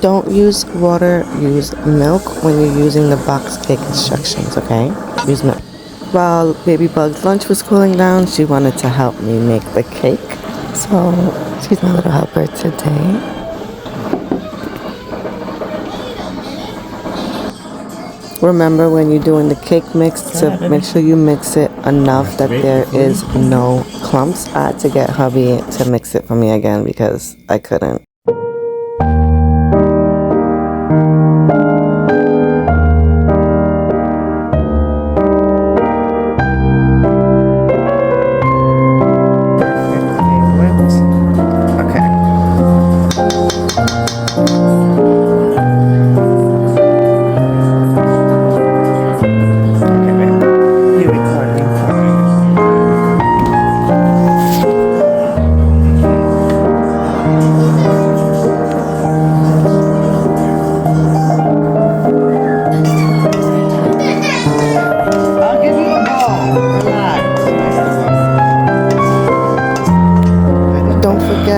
Don't use water, use milk when you're using the box cake instructions, okay? Use milk. While Baby Bug's lunch was cooling down, she wanted to help me make the cake. So she's my little helper today. Remember when you're doing the cake mix to make sure you mix it enough that there is no clumps. I had to get hubby to mix it for me again because I couldn't.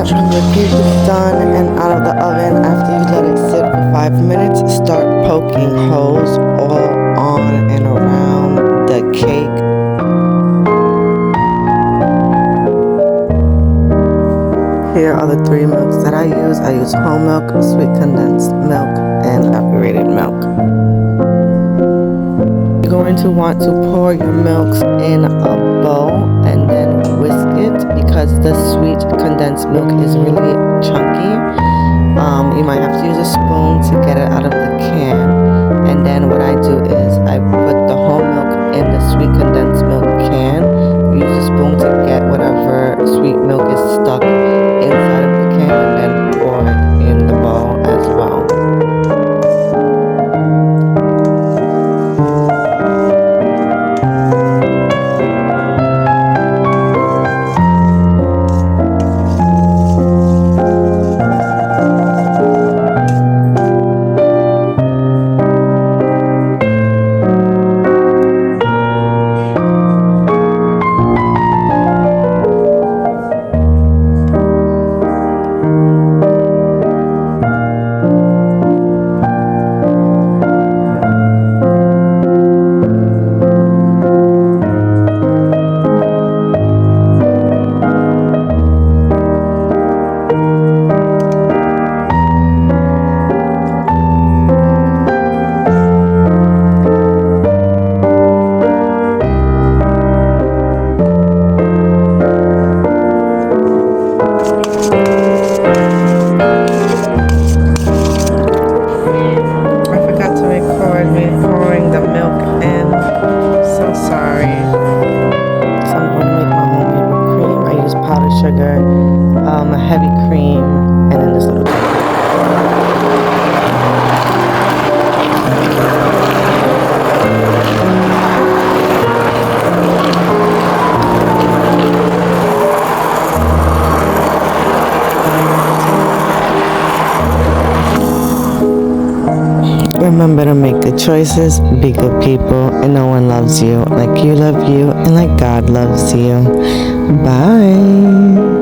When your cake is done and out of the oven, after you let it sit for 5 minutes, start poking holes all on and around the cake. Here are the 3 milks that I use. I use whole milk, sweet condensed milk, and evaporated milk. You're going to want to pour your milks in a bowl and then whisk it because the sweet condensed milk is really chunky. You might have to use a spoon to get it out of the can. And then what I do is I put the whole milk in the sweet condensed milk can. Use a spoon to get whatever sweet milk is stuck inside of the can and then pour it in the bowl as well. Sugar, a heavy cream, and then this little Remember to make good choices, be good people, and no one loves you like you love you and like God loves you. Bye.